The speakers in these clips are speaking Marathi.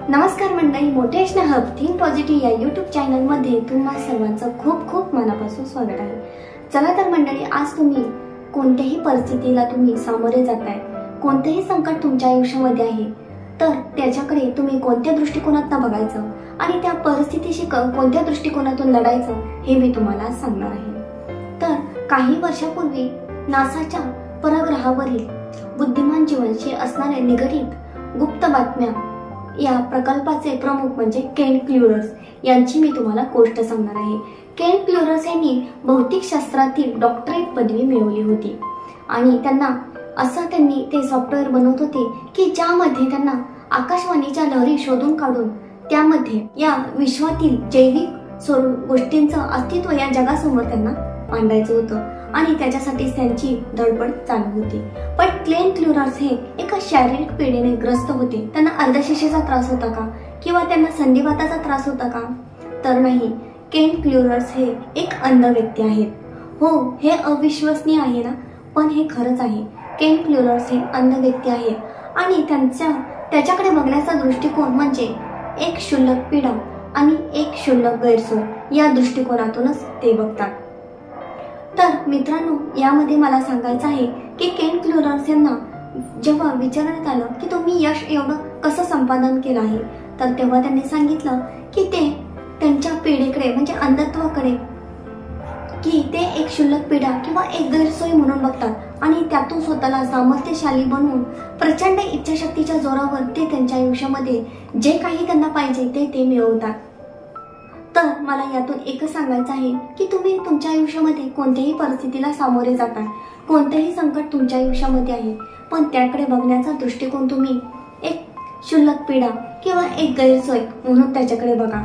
नमस्कार मंडळी, मोटिवेशनल हब थिंक पॉझिटिव्ह या यूट्यूब चॅनलमध्ये तुम्हा सर्वांचं खूप खूप मनापासून स्वागत आहे। चला तर मंडळी, आज तुम्ही कोणत्याही परिस्थितीला तुम्ही सामोरे जाताय, कोणतेही संकट तुमच्या आयुष्यामध्ये आहे, तर त्याच्याकडे तुम्ही कोणत्या दृष्टिकोनातून बघायचं आणि त्या परिस्थितीशी कोणत्या दृष्टिकोनातून लढायचं हे मी तुम्हाला सांगणार आहे। तर काही वर्षापूर्वी नासाच्या परग्रहावरील बुद्धिमान जीवनाशी असणाऱ्या निगडीत गुप्त बातम्या या प्रकल्पाचे प्रमुख म्हणजे केंट क्लुरर्स यांची मी तुम्हाला गोष्ट सांगणार आहे। केंट क्लुरर्स यांनी भौतिकशास्त्रातील डॉक्टरेट पदवी मिळवली होती आणि त्यांनी ते सॉफ्टवेअर बनवत होते की ज्यामध्ये त्यांना आकाशवाणीच्या लहरी शोधून काढून त्यामध्ये या विश्वातील जैविक गोष्टींचं अस्तित्व या जगासमोर त्यांना मांडायचं होतं आणि त्याच्यासाठी त्यांची धडपड चालू होती। पण केंट क्लुरर्स हे एका शारीरिक पीडेने ग्रस्त होते। त्यांना अर्धशिशेचा त्रास होता का किंवा त्यांना संधिवाताचा त्रास होता का? तर नाही, केंट क्लुरर्स हे एक अंध व्यक्ती आहेत। हो, हे अविश्वसनीय आहे ना, पण हे खरंच आहे। केंट क्लुरर्स हे अंध व्यक्ती आहेत आणि त्याच्याकडे बघण्याचा दृष्टिकोन म्हणजे एक क्षुल्लक पीडा आणि एक क्षुल्लक गैरसोय या दृष्टिकोनातूनच ते बघतात। तर मित्रांनो, यामध्ये मला सांगायचं आहे की केंट क्लुरर्स यांना जेव्हा विचारण्यात आलं की तुम्ही यश एवढं कसं संपादन केलं आहे, तर तेव्हा त्यांनी सांगितलं की ते त्यांच्या पिढीकडे म्हणजे अंधत्वाकडे की ते एक क्षुल्लक पिढा किंवा एक गैरसोय म्हणून बघतात आणि त्यातून स्वतःला सामर्थ्यशाली बनवून प्रचंड इच्छाशक्तीच्या जोरावर ते त्यांच्या आयुष्यामध्ये जे काही त्यांना पाहिजे ते मिळवतात। तर मला यातून एकच सांगायचं आहे की तुम्ही तुमच्या आयुष्यामध्ये कोणत्याही परिस्थितीला सामोरे जाता, कोणतेही संकट तुमच्या आयुष्यामध्ये आहे, पण त्याकडे बघण्याचा दृष्टिकोन तुम्ही एक क्षुल्लक पीडा किंवा एक गैरसोय म्हणून त्याच्याकडे बघा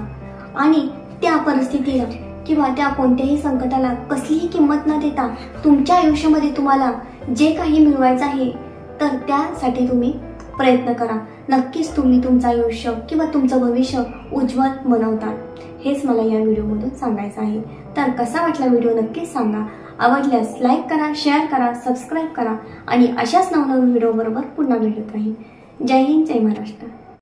आणि त्या परिस्थितीला किंवा त्या कोणत्याही संकटाला कसलीही किंमत न देता तुमच्या आयुष्यामध्ये तुम्हाला जे काही मिळवायचं आहे तर त्यासाठी तुम्ही प्रयत्न करा। नक्कीच तुम्ही तुमचं आयुष्य किंवा तुमचं भविष्य उज्ज्वल बनवता। हेच मला या व्हिडिओमधून सांगायचं आहे। तर कसा वाटला व्हिडिओ नक्कीच सांगा। आवडल्यास लाईक करा, शेअर करा, सबस्क्राईब करा आणि अशाच नवनवीन व्हिडिओ बरोबर पुन्हा भेटत राहील। जय हिंद, जय महाराष्ट्र।